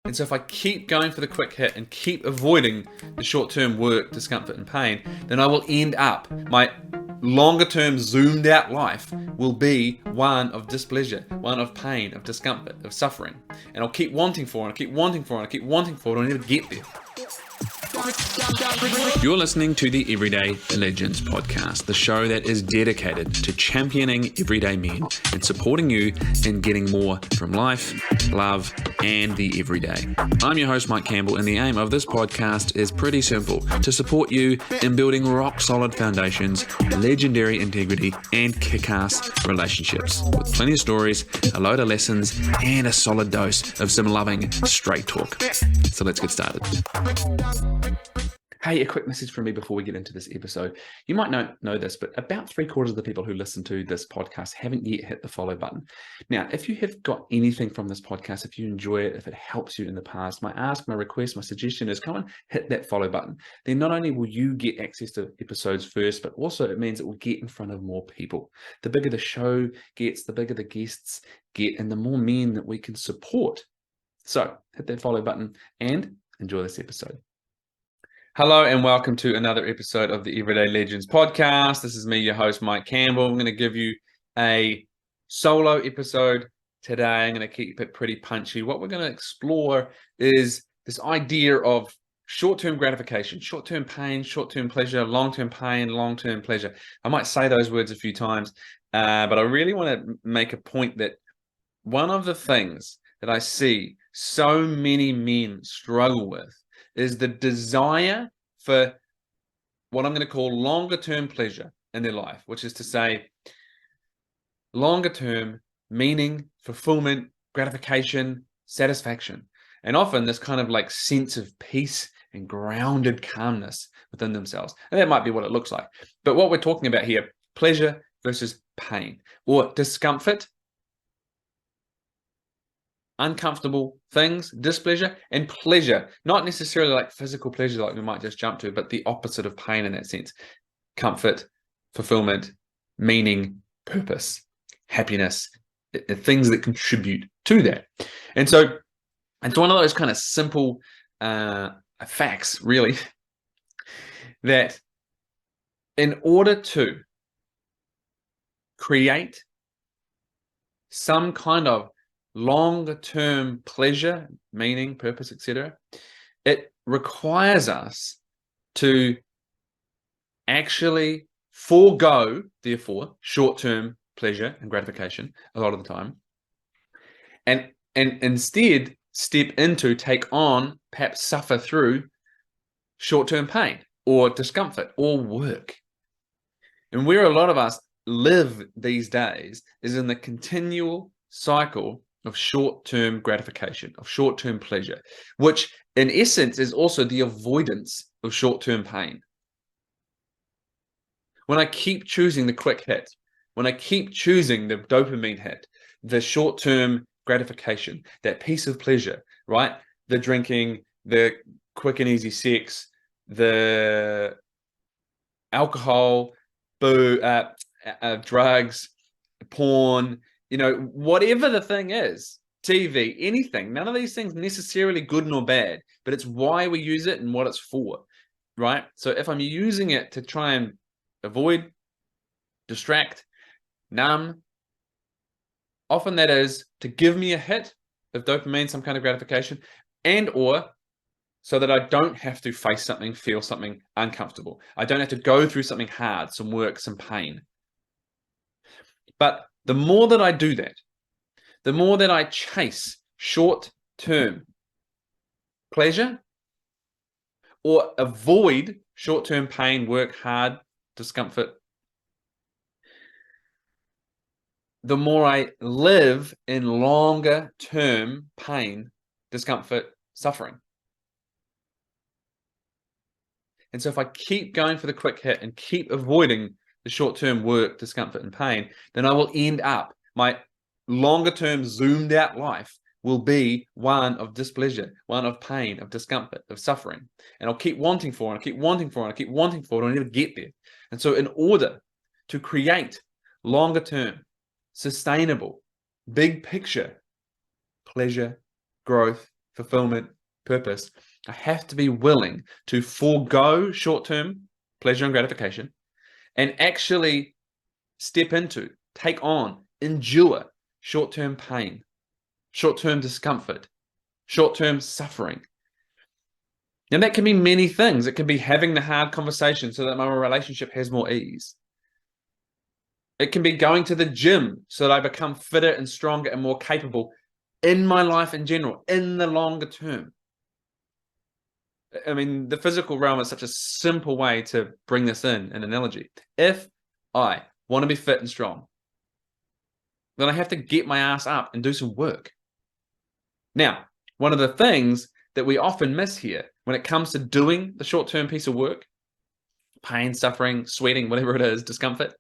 And so if I keep going for the quick hit and keep avoiding the short-term work, discomfort, and pain, then I will end up, my longer-term zoomed out life will be one of displeasure, one of pain, of discomfort, of suffering. And I'll keep wanting for it, and I'll keep wanting for it, and I'll keep wanting for it, and I'll never get there. You're listening to the Everyday Legends podcast, the show that is dedicated to championing everyday men and supporting you in getting more from life, love, and the everyday. I'm your host, Mike Campbell, and the aim of this podcast is pretty simple: to support you in building rock-solid foundations, legendary integrity, and kick-ass relationships with plenty of stories, a load of lessons, and a solid dose of some loving straight talk. So let's get started. Hey, a quick message from me before we get into this episode. You might not know this, but about 3/4 of the people who listen to this podcast haven't yet hit the follow button. Now, if you have got anything from this podcast, if you enjoy it, if it helps you in the past, my ask, my request, my suggestion is come and hit that follow button. Then not only will you get access to episodes first, but also it means it will get in front of more people. The bigger the show gets, the bigger the guests get, and the more men that we can support. So hit that follow button and enjoy this episode. Hello and welcome to another episode of the Everyday Legends podcast. This is me, your host, Mike Campbell. I'm going to give you a solo episode today. I'm going to keep it pretty punchy. What we're going to explore is this idea of short-term gratification, short-term pain, short-term pleasure, long-term pain, long-term pleasure. I might say those words a few times, but I really want to make a point that one of the things that I see so many men struggle with is the desire for what I'm going to call longer-term pleasure in their life, which is to say longer-term meaning, fulfillment, gratification, satisfaction, and often this kind of like sense of peace and grounded calmness within themselves. And that might be what it looks like. But what we're talking about here, pleasure versus pain, or discomfort, uncomfortable things, displeasure, and pleasure, not necessarily like physical pleasure like we might just jump to, but the opposite of pain in that sense: comfort, fulfillment, meaning, purpose, happiness, things that contribute to that. And so it's one of those kind of simple facts, really, that in order to create some kind of longer-term pleasure, meaning, purpose, etc., it requires us to actually forego, therefore, short-term pleasure and gratification a lot of the time, and instead step into, take on, perhaps suffer through short-term pain or discomfort or work. And where a lot of us live these days is in the continual cycle of short-term gratification, of short-term pleasure, which in essence is also the avoidance of short-term pain. When I keep choosing the quick hit, when I keep choosing the dopamine hit, the short-term gratification, that piece of pleasure, right? The drinking, the quick and easy sex, the alcohol, drugs, porn, whatever the thing is, TV, anything, none of these things necessarily good nor bad, but it's why we use it and what it's for, right? So if I'm using it to try and avoid, distract, numb, often that is to give me a hit of dopamine, some kind of gratification, and or so that I don't have to face something, feel something uncomfortable. I don't have to go through something hard, some work, some pain. But the more that I do that, the more that I chase short-term pleasure or avoid short-term pain, work hard, discomfort, the more I live in longer-term pain, discomfort, suffering. And so if I keep going for the quick hit and keep avoiding the short-term work, discomfort, and pain, then I will end up, my longer-term zoomed out life will be one of displeasure, one of pain, of discomfort, of suffering. And I'll keep wanting for it, I'll keep wanting for it, I'll keep wanting for it, and I'll never get there. And so in order to create longer-term, sustainable, big picture pleasure, growth, fulfillment, purpose, I have to be willing to forego short-term pleasure and gratification and actually step into, take on, endure short-term pain, short-term discomfort, short-term suffering. And that can be many things. It can be having the hard conversation so that my relationship has more ease. It can be going to the gym so that I become fitter and stronger and more capable in my life in general, in the longer term. I mean, the physical realm is such a simple way to bring this in an analogy. If I want to be fit and strong, then I have to get my ass up and do some work. Now, one of the things that we often miss here when it comes to doing the short-term piece of work, pain, suffering, sweating, whatever it is, discomfort,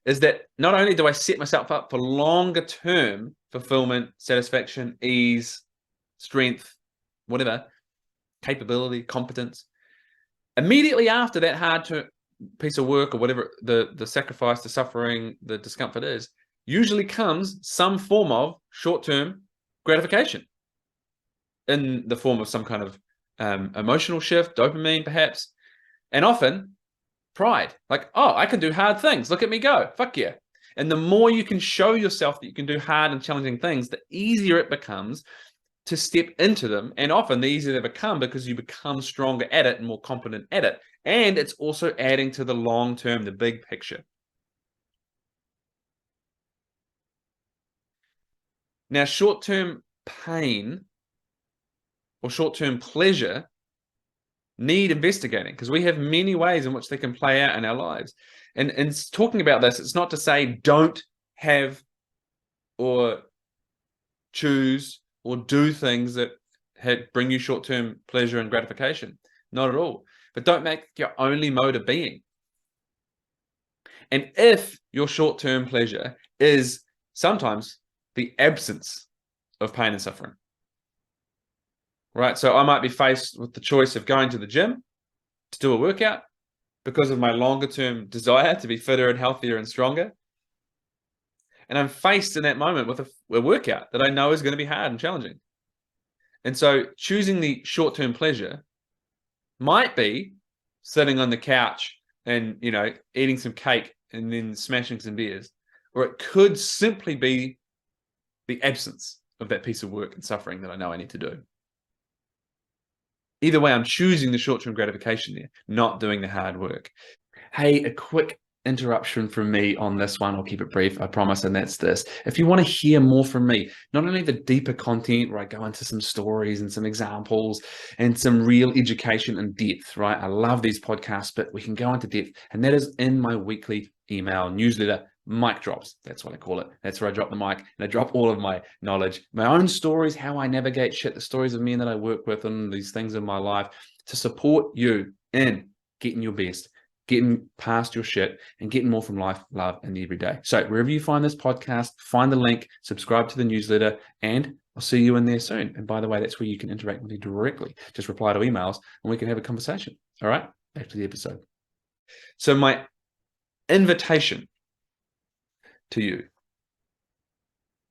is that not only do I set myself up for longer-term fulfillment, satisfaction, ease, strength, whatever, capability, competence, immediately after that hard piece of work or whatever the sacrifice, the suffering, the discomfort is, usually comes some form of short-term gratification in the form of some kind of emotional shift, dopamine perhaps, and often pride. Like, oh, I can do hard things. Look at me go. Fuck yeah. And the more you can show yourself that you can do hard and challenging things, the easier it becomes to step into them. And often the easier they become because you become stronger at it and more competent at it. And it's also adding to the long term, the big picture. Now, short-term pain or short-term pleasure need investigating because we have many ways in which they can play out in our lives. And talking about this, it's not to say don't have or choose or do things that bring you short-term pleasure and gratification. Not at all. But don't make your only mode of being. And if your short-term pleasure is sometimes the absence of pain and suffering, right? So I might be faced with the choice of going to the gym to do a workout because of my longer-term desire to be fitter and healthier and stronger. And I'm faced in that moment with a workout that I know is going to be hard and challenging. And so choosing the short-term pleasure might be sitting on the couch and, eating some cake and then smashing some beers. Or it could simply be the absence of that piece of work and suffering that I know I need to do. Either way, I'm choosing the short-term gratification there, not doing the hard work. Hey, a quick interruption from me on this one. I'll keep it brief, I promise, and that's this. If you want to hear more from me, not only the deeper content where I go into some stories and some examples and some real education and depth, right? I love these podcasts, but we can go into depth, and that is in my weekly email newsletter, Mic Drops. That's what I call it. That's where I drop the mic and I drop all of my knowledge, my own stories, how I navigate shit, the stories of men that I work with and these things in my life to support you in getting your best, getting past your shit and getting more from life, love, and the everyday. So wherever you find this podcast, find the link, subscribe to the newsletter, and I'll see you in there soon. And by the way, that's where you can interact with me directly. Just reply to emails and we can have a conversation. All right, back to the episode. So my invitation to you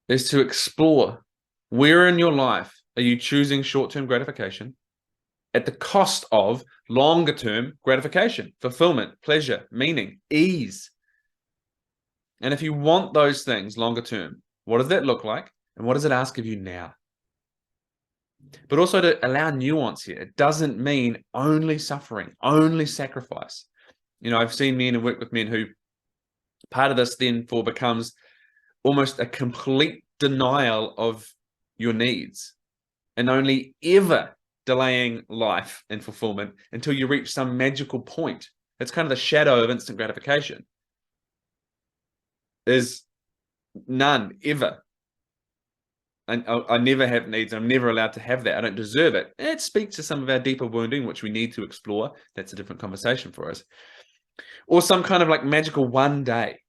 is to explore where in your life are you choosing short-term gratification at the cost of longer-term gratification, fulfillment, pleasure, meaning, ease. And if you want those things longer-term, what does that look like? And what does it ask of you now? But also to allow nuance here. It doesn't mean only suffering, only sacrifice. I've seen men and worked with men who part of this then becomes almost a complete denial of your needs and only ever delaying life and fulfillment until you reach some magical point. It's kind of the shadow of instant gratification. Is none, ever. I never have needs. I'm never allowed to have that. I don't deserve it. It speaks to some of our deeper wounding, which we need to explore. That's a different conversation for us. Or some kind of like magical one day.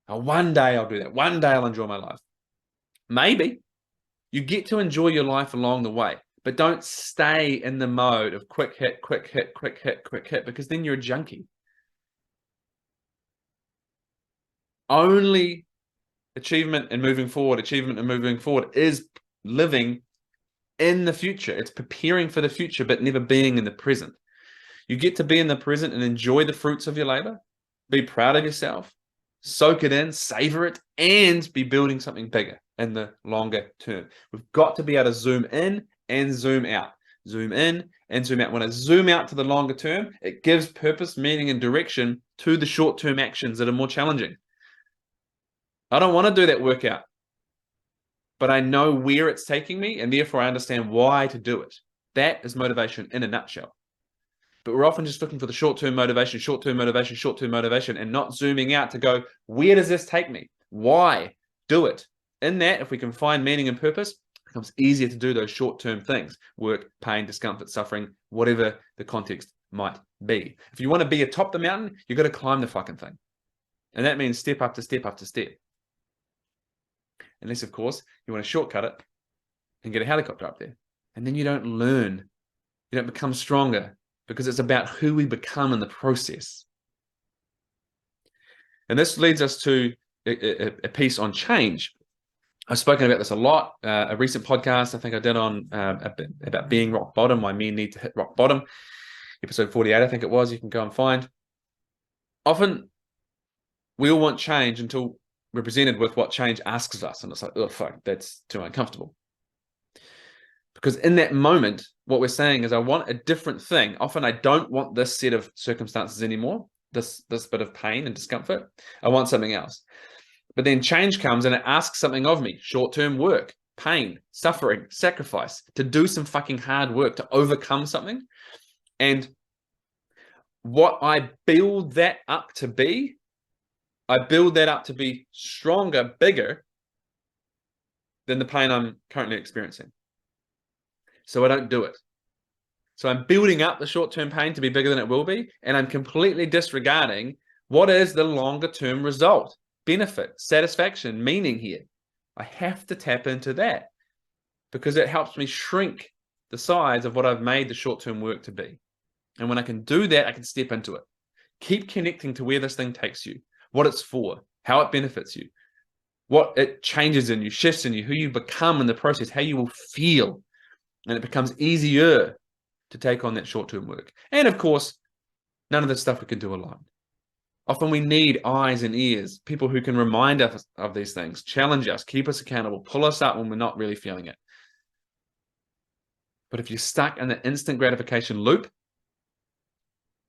One day I'll do that. One day I'll enjoy my life. Maybe. You get to enjoy your life along the way. But don't stay in the mode of quick hit, quick hit, quick hit, quick hit, because then you're a junkie. Only achievement and moving forward is living in the future. It's preparing for the future, but never being in the present. You get to be in the present and enjoy the fruits of your labor. Be proud of yourself. Soak it in, savor it, and be building something bigger in the longer term. We've got to be able to zoom in and zoom out. Zoom in and zoom out. When I zoom out to the longer term, it gives purpose, meaning, and direction to the short-term actions that are more challenging. I don't want to do that workout, but I know where it's taking me, and therefore I understand why to do it. That is motivation in a nutshell. But we're often just looking for the short-term motivation, short-term motivation, short-term motivation, and not zooming out to go, where does this take me? Why do it? In that, if we can find meaning and purpose, it becomes easier to do those short-term things: work, pain, discomfort, suffering, whatever the context might be. If you want to be atop the mountain, you've got to climb the fucking thing. And that means step after step after step. Unless, of course, you want to shortcut it and get a helicopter up there. And then you don't learn. You don't become stronger, because it's about who we become in the process. And this leads us to a piece on change. I've spoken about this a lot. A recent podcast I think I did on about being rock bottom, why men need to hit rock bottom. Episode 48, I think it was. You can go and find. Often, we all want change until we're presented with what change asks us. And it's like, oh, fuck, that's too uncomfortable. Because in that moment, what we're saying is, I want a different thing. Often I don't want this set of circumstances anymore, this bit of pain and discomfort. I want something else. But then change comes and it asks something of me: short-term work, pain, suffering, sacrifice, to do some fucking hard work to overcome something. And what I build that up to be, I build that up to be stronger, bigger than the pain I'm currently experiencing. So I don't do it. So I'm building up the short-term pain to be bigger than it will be, and I'm completely disregarding what is the longer-term result, benefit, satisfaction, meaning here. I have to tap into that because it helps me shrink the size of what I've made the short-term work to be. And when I can do that, I can step into it. Keep connecting to where this thing takes you, what it's for, how it benefits you, what it changes in you, shifts in you, who you become in the process, how you will feel. And it becomes easier to take on that short-term work. And of course, none of this stuff we can do alone. Often we need eyes and ears, people who can remind us of these things, challenge us, keep us accountable, pull us up when we're not really feeling it. But if you're stuck in the instant gratification loop,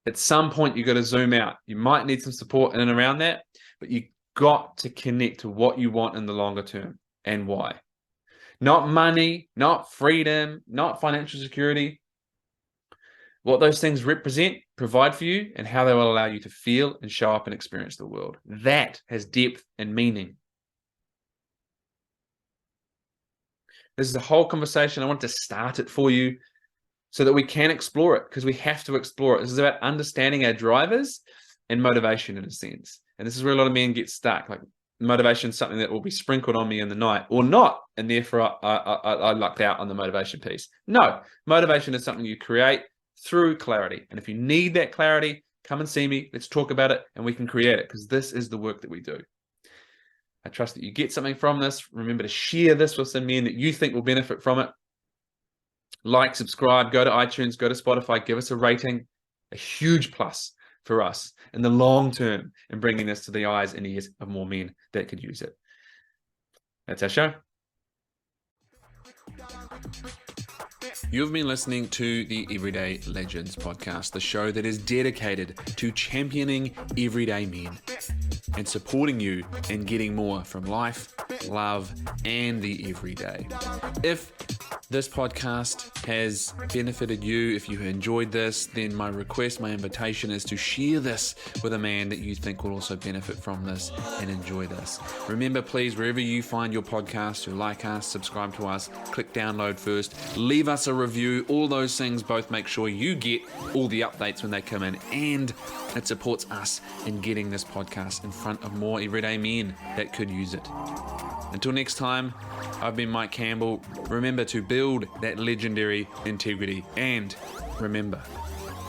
at some point you've got to zoom out. You might need some support in and around that, but you've got to connect to what you want in the longer term and why. Not money, not freedom, not financial security. What those things represent, provide for you, and how they will allow you to feel and show up and experience the world. That has depth and meaning. This is a whole conversation. I want to start it for you so that we can explore it, because we have to explore it. This is about understanding our drivers and motivation in a sense. And this is where a lot of men get stuck. Like, motivation is something that will be sprinkled on me in the night or not, and therefore I lucked out on the motivation piece. No, motivation is something you create through clarity. And if you need that clarity, come and see me. Let's talk about it, and we can create it, because this is the work that we do. I trust that you get something from this. Remember to share this with some men that you think will benefit from it. Like, subscribe, go to iTunes, go to Spotify, give us a rating. A huge plus for us in the long term in bringing this to the eyes and ears of more men that could use it. That's our show. You've been listening to the Everyday Legends podcast, the show that is dedicated to championing everyday men and supporting you in getting more from life, love, and the everyday. If this podcast has benefited you, if you enjoyed this, then my request, my invitation is to share this with a man that you think will also benefit from this and enjoy this. Remember, please, wherever you find your podcast, to like us, subscribe to us, click download first, leave us a review. All those things both make sure you get all the updates when they come in, and it supports us in getting this podcast in front of more everyday men that could use it. Until next time, I've been Mike Campbell. Remember to build that legendary integrity, and remember,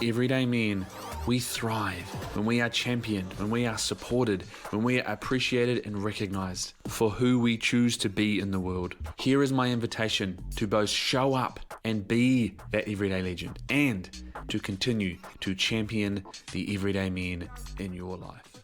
everyday men We thrive when we are championed, when we are supported, when we are appreciated and recognized for who we choose to be in the world. Here is my invitation to both show up and be that everyday legend, and to continue to champion the everyday men in your life.